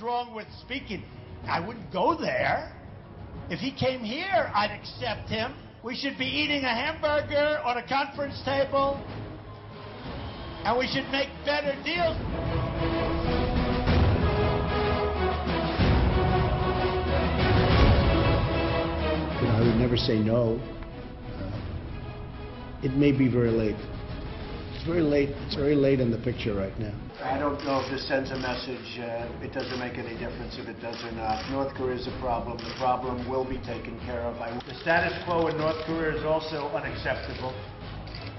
is wrong with speaking? I wouldn't go there. If he came here, I'd accept him. We should be eating a hamburger on a conference table, and we should make better deals. I would never say no. It may be very late. It's very late. It's very late in the picture right now. I don't know if this sends a message. It doesn't make any difference if it does or not. North Korea is a problem. The problem will be taken care of. The status quo in North Korea is also unacceptable,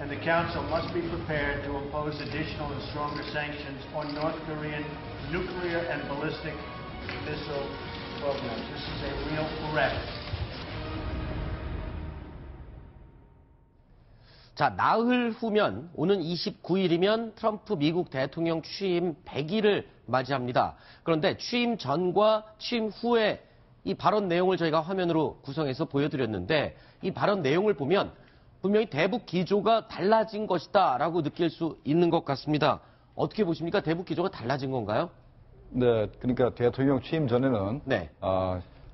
and the Council must be prepared to impose additional and stronger sanctions on North Korean nuclear and ballistic missile programs. This is a real threat. 자, 나흘 후면 오는 29일이면 트럼프 미국 대통령 취임 100일을 맞이합니다. 그런데 취임 전과 취임 후에 이 발언 내용을 저희가 화면으로 구성해서 보여드렸는데 이 발언 내용을 보면 분명히 대북 기조가 달라진 것이다 라고 느낄 수 있는 것 같습니다. 어떻게 보십니까? 대북 기조가 달라진 건가요? 네, 그러니까 대통령 취임 전에는 네.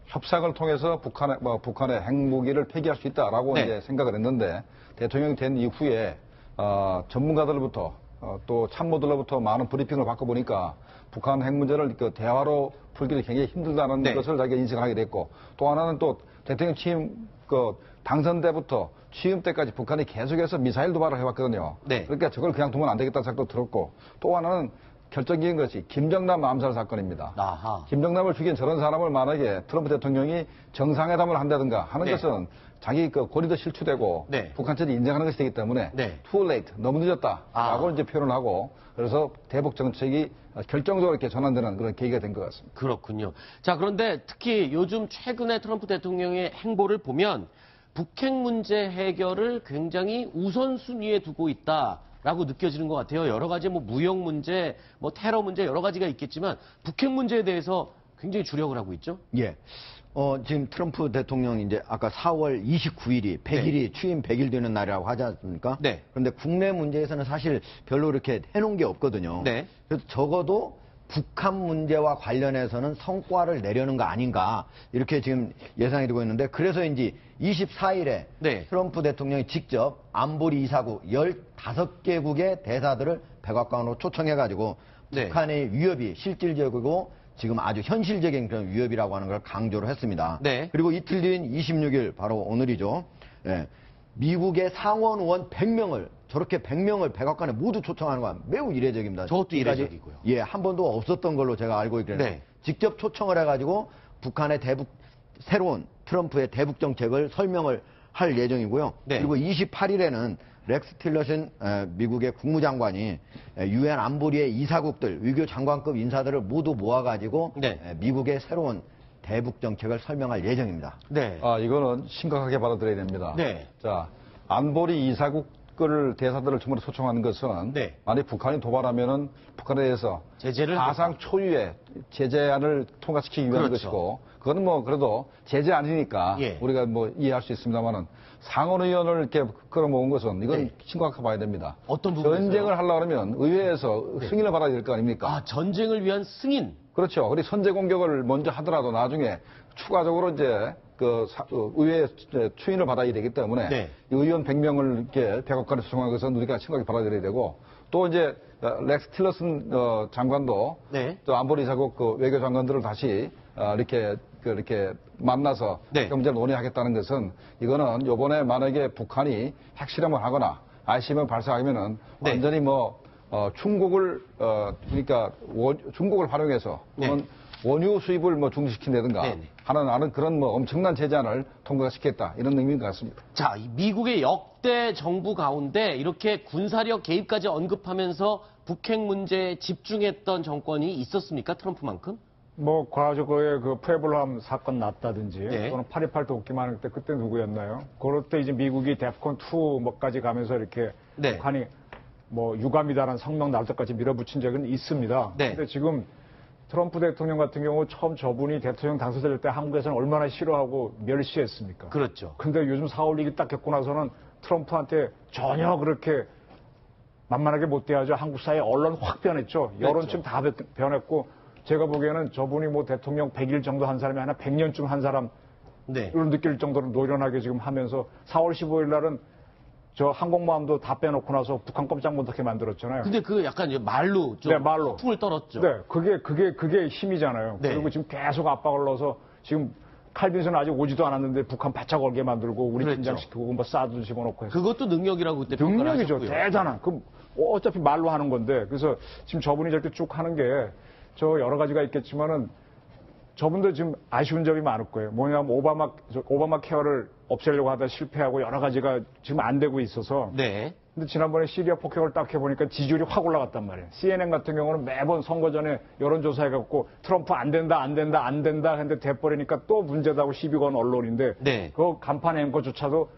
협상을 통해서 북한의 핵무기를 폐기할 수 있다라고 네. 이제 생각을 했는데 대통령이 된 이후에 전문가들로부터 또 참모들로부터 많은 브리핑을 받고 보니까 북한 핵 문제를 그 대화로 풀기는 굉장히 힘들다는 네. 것을 자기가 인식을 하게 됐고 또 하나는 또 대통령 취임 당선 때부터 취임 때까지 북한이 계속해서 미사일 도발을 해왔거든요. 네. 그러니까 저걸 그냥 두면 안 되겠다는 생각도 들었고 또 하나는 결정적인 것이 김정남 암살 사건입니다. 아하. 김정남을 죽인 저런 사람을 만약에 트럼프 대통령이 정상회담을 한다든가 하는 네. 것은 자기 고리도 실추되고 네. 북한 측이 인정하는 것이 되기 때문에 네. too late, 너무 늦었다라고 이제 표현을 하고 그래서 대북 정책이 결정적으로 이렇게 전환되는 그런 계기가 된 것 같습니다. 그렇군요. 자, 그런데 특히 요즘 최근에 트럼프 대통령의 행보를 보면 북핵 문제 해결을 굉장히 우선순위에 두고 있다라고 느껴지는 것 같아요. 여러 가지 무역 문제, 테러 문제 여러 가지가 있겠지만 북핵 문제에 대해서 굉장히 주력을 하고 있죠. 예. 지금 트럼프 대통령이 이제 아까 4월 29일이 100일이 네. 취임 100일 되는 날이라고 하지 않습니까? 네. 그런데 국내 문제에서는 사실 별로 이렇게 해놓은 게 없거든요. 네. 그래서 적어도 북한 문제와 관련해서는 성과를 내려는 거 아닌가 이렇게 지금 예상이 되고 있는데 그래서인지 24일에 네. 트럼프 대통령이 직접 안보리 이사국 15개국의 대사들을 백악관으로 초청해가지고 네. 북한의 위협이 실질적이고 지금 아주 현실적인 그런 위협이라고 하는 걸 강조를 했습니다. 네. 그리고 이틀 뒤인 26일 바로 오늘이죠. 예. 미국의 상원 의원 100명을 저렇게 100명을 백악관에 모두 초청하는 건 매우 이례적입니다. 저것도 이례적이고요. 예, 한 번도 없었던 걸로 제가 알고 있거든요. 네. 직접 초청을 해가지고 북한의 새로운 트럼프의 대북 정책을 설명을 할 예정이고요. 네. 그리고 28일에는 렉스 틸러슨 미국의 국무장관이 유엔 안보리의 이사국들, 외교 장관급 인사들을 모두 모아가지고 네. 미국의 새로운 대북 정책을 설명할 예정입니다. 네. 이거는 심각하게 받아들여야 됩니다. 네. 자, 안보리 이사국을 대사들을 전부 초청하는 것은 네. 만약 북한이 도발하면은 북한에 대해서 제재를 사상 초유의 제재안을 통과시키기 위한 그렇죠. 것이고 그거는 그래도 제재 아니니까 예. 우리가 이해할 수 있습니다만은 상원의원을 이렇게 끌어모은 것은 이건 네. 심각하게 봐야 됩니다. 어떤 부분에서요? 전쟁을 하려고 하면 의회에서 네. 승인을 받아야 될 거 아닙니까? 전쟁을 위한 승인. 그렇죠. 그리고 선제 공격을 먼저 하더라도 나중에 추가적으로 이제 의회 추인을 받아야 되기 때문에 네. 의원 100명을 이렇게 백악관에 초청한 것은 우리가 심각하게 받아들여야 되고 또 이제 렉스 틸러슨 장관도 네. 또 안보리 이사국 외교 장관들을 다시 이렇게 만나서 네. 그 문제를 논의하겠다는 것은 이거는 요번에 만약에 북한이 핵실험을 하거나 ICBM을 발사하면은 네. 완전히 중국을 그러니까 중국을 활용해서 또는 원유 수입을 중지시킨다든가 네네. 하는 그런 엄청난 제재안을 통과시켰다 이런 의미인 것 같습니다. 자, 이 미국의 역대 정부 가운데 이렇게 군사력 개입까지 언급하면서 북핵 문제에 집중했던 정권이 있었습니까? 트럼프만큼? 과거에 그 프레블함 사건 났다든지 네. 또는 8.28 돕기만 할 때 그때 누구였나요? 그럴 때 이제 미국이 데프콘 2까지 가면서 이렇게 네. 북한이 유감이다라는 성명 날 때까지 밀어붙인 적은 있습니다. 네. 근데 지금 트럼프 대통령 같은 경우 처음 저분이 대통령 당선될 때 한국에서는 얼마나 싫어하고 멸시했습니까? 그렇죠. 근데 요즘 4월 1일 딱 겪고 나서는 트럼프한테 전혀 그렇게 만만하게 못 대하죠. 한국 사회 언론 확 변했죠. 그렇죠. 여론층 다 변했고 제가 보기에는 저분이 뭐 대통령 100일 정도 한 사람이 아니라 100년쯤 한 사람으로 네. 느낄 정도로 노련하게 지금 하면서 4월 15일 날은 저 항공모함도 다 빼놓고 나서 북한 꼼짝 못하게 만들었잖아요. 근데 그 약간 이제 말로 좀 네, 말로. 풍을 떨었죠. 네, 그게 힘이잖아요. 네. 그리고 지금 계속 압박을 넣어서 지금 칼빈슨은 아직 오지도 않았는데 북한 바짝 얼게 만들고 우리 그랬죠. 긴장시키고 뭐 사드 집어넣고 해서. 그것도 능력이라고 그때 평가를 능력이죠. 하셨고요. 대단한. 그럼 어차피 말로 하는 건데. 그래서 지금 저분이 저렇게 쭉 하는 게 저 여러 가지가 있겠지만은 저분도 지금 아쉬운 점이 많을 거예요. 뭐냐면 오바마 케어를 없애려고 하다 실패하고 여러 가지가 지금 안 되고 있어서. 네. 근데 지난번에 시리아 폭격을 딱 해보니까 지지율이 확 올라갔단 말이에요. CNN 같은 경우는 매번 선거 전에 여론조사해갖고 트럼프 안 된다 했는데 돼버리니까 또 문제다고 시비 건 언론인데. 네. 그 간판 앵커조차도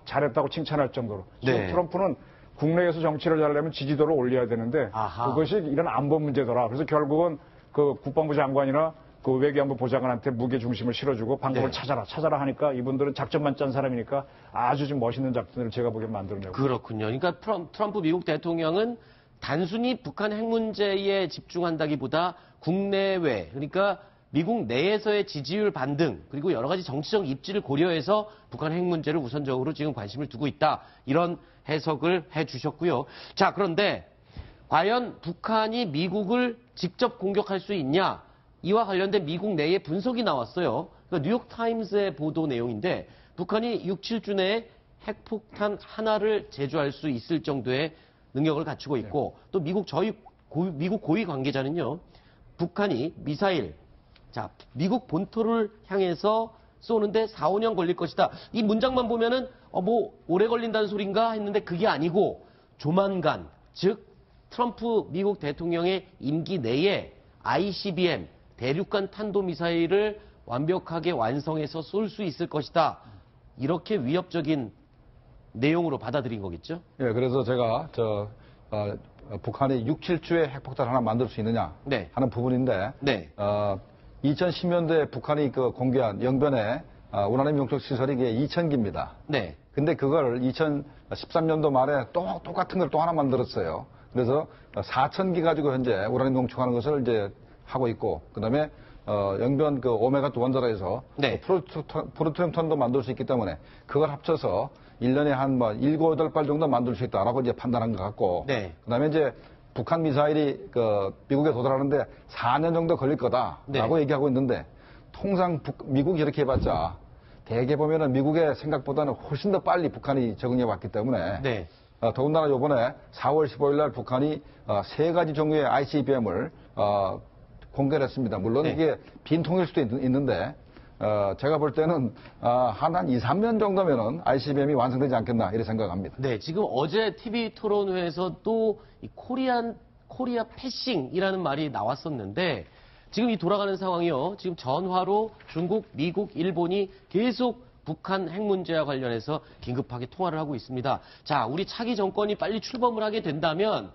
잘했다고 칭찬할 정도로. 지금 네. 트럼프는 국내에서 정치를 잘하려면 지지도를 올려야 되는데 아하. 그것이 이런 안보 문제더라. 그래서 결국은 그 국방부 장관이나 그 외교안보 보좌관한테 무게 중심을 실어주고 방법을 네. 찾아라 하니까 이분들은 작전만 짠 사람이니까 아주 좀 멋있는 작전을 제가 보기엔 만들어내고. 그렇군요. 그러니까 트럼프 미국 대통령은 단순히 북한 핵 문제에 집중한다기보다 국내외, 그러니까 미국 내에서의 지지율 반등, 그리고 여러 가지 정치적 입지를 고려해서 북한 핵 문제를 우선적으로 지금 관심을 두고 있다. 이런 해석을 해 주셨고요. 자, 그런데 과연 북한이 미국을 직접 공격할 수 있냐? 이와 관련된 미국 내의 분석이 나왔어요. 그러니까 뉴욕타임스의 보도 내용인데 북한이 6, 7주 내에 핵폭탄 하나를 제조할 수 있을 정도의 능력을 갖추고 있고 또 미국 고위 관계자는요. 북한이 미사일, 자, 미국 본토를 향해서 쏘는데 4, 5년 걸릴 것이다. 이 문장만 보면은 뭐 오래 걸린다는 소린가 했는데 그게 아니고 조만간, 즉 트럼프 미국 대통령의 임기 내에 ICBM 대륙간 탄도미사일을 완벽하게 완성해서 쏠 수 있을 것이다. 이렇게 위협적인 내용으로 받아들인 거겠죠? 예, 그래서 제가 북한이 6, 7주에 핵폭탄 하나 만들 수 있느냐 네. 하는 부분인데 네. 2010년도에 북한이 공개한 영변에 우라늄 용적 시설이 2,000기입니다. 네. 근데 그걸 2013년도 말에 똑같은 걸 또 하나 만들었어요. 그래서 4,000기 가지고 현재 우라늄 용축하는 것을 이제 하고 있고, 그 다음에 영변 오메가2 원자로에서 네. 프루토늄 만들 수 있기 때문에 그걸 합쳐서 1년에 한 7, 8발 정도 만들 수 있다라고 이제 판단한 것 같고, 네. 그 다음에 이제 북한 미사일이 미국에 도달하는데 4년 정도 걸릴 거다라고 네. 얘기하고 있는데, 통상 미국이 이렇게 해봤자 대개 보면은 미국의 생각보다는 훨씬 더 빨리 북한이 적응해 왔기 때문에 네. 더군다나 이번에 4월 15일 날 북한이 3가지 종류의 ICBM을 공개를 했습니다. 물론 네. 이게 빈통일 수도 있는데 제가 볼 때는 한 2, 3년 정도면은 ICBM이 완성되지 않겠나 이렇게 생각합니다. 네, 지금 어제 TV 토론회에서 또 이 코리아 패싱이라는 말이 나왔었는데 지금 이 돌아가는 상황이요. 지금 전화로 중국, 미국, 일본이 계속 북한 핵 문제와 관련해서 긴급하게 통화를 하고 있습니다. 자, 우리 차기 정권이 빨리 출범을 하게 된다면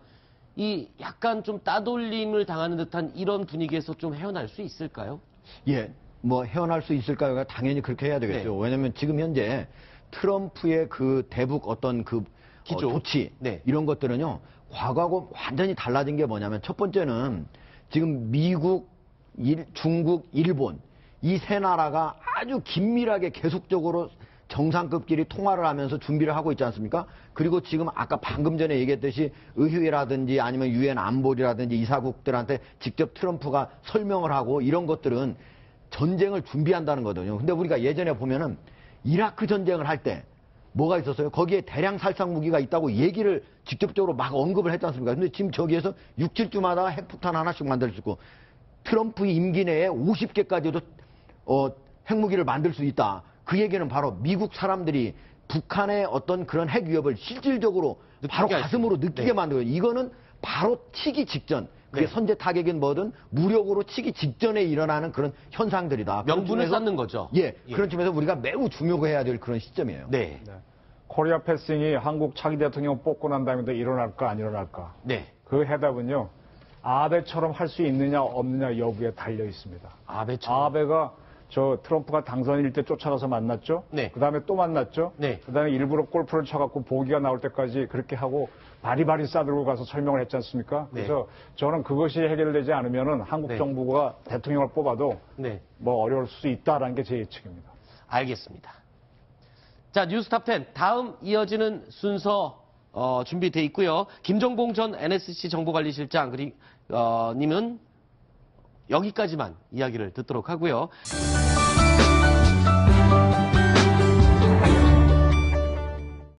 이 약간 좀 따돌림을 당하는 듯한 이런 분위기에서 좀 헤어날 수 있을까요? 예, 뭐 헤어날 수 있을까요? 당연히 그렇게 해야 되겠죠. 네. 왜냐하면 지금 현재 트럼프의 그 대북 어떤 그 기조. 조치 네. 이런 것들은요 과거하고 완전히 달라진 게 뭐냐면 첫 번째는 지금 미국, 중국, 일본 이 세 나라가 아주 긴밀하게 계속적으로 정상급끼리 통화를 하면서 준비를 하고 있지 않습니까? 그리고 지금 아까 방금 전에 얘기했듯이 의회라든지 아니면 유엔 안보리라든지 이사국들한테 직접 트럼프가 설명을 하고 이런 것들은 전쟁을 준비한다는 거거든요. 근데 우리가 예전에 보면은 이라크 전쟁을 할 때 뭐가 있었어요? 거기에 대량 살상 무기가 있다고 얘기를 직접적으로 막 언급을 했지 않습니까? 근데 지금 저기에서 6, 7주마다 핵폭탄 하나씩 만들 수 있고 트럼프 임기 내에 50개까지도 핵무기를 만들 수 있다. 그 얘기는 바로 미국 사람들이 북한의 어떤 그런 핵 위협을 실질적으로 바로 가슴으로 느끼게 네. 만들어요. 이거는 바로 치기 직전. 그게 네. 선제 타격이든 뭐든 무력으로 치기 직전에 일어나는 그런 현상들이다. 명분을 그런 쌓는 거죠. 예, 그런 점에서 우리가 매우 중요해야 될 그런 시점이에요. 네. 코리아 패싱이 한국 차기 대통령 뽑고 난 다음에 일어날까 안 일어날까? 네. 그 해답은요. 아베처럼 할 수 있느냐 없느냐 여부에 달려 있습니다. 아베처럼. 아베가 저 트럼프가 당선일 때 쫓아가서 만났죠. 네. 그다음에 또 만났죠. 네. 그다음에 일부러 골프를 쳐갖고 보기가 나올 때까지 그렇게 하고 바리바리 싸들고 가서 설명을 했지 않습니까? 네. 그래서 저는 그것이 해결되지 않으면은 한국 네. 정부가 대통령을 뽑아도 네. 뭐 어려울 수 있다라는 게 제 예측입니다. 알겠습니다. 자, 뉴스탑 10 다음 이어지는 순서 준비돼 있고요. 김정봉 전 NSC 정보관리실장 님은 여기까지만 이야기를 듣도록 하고요.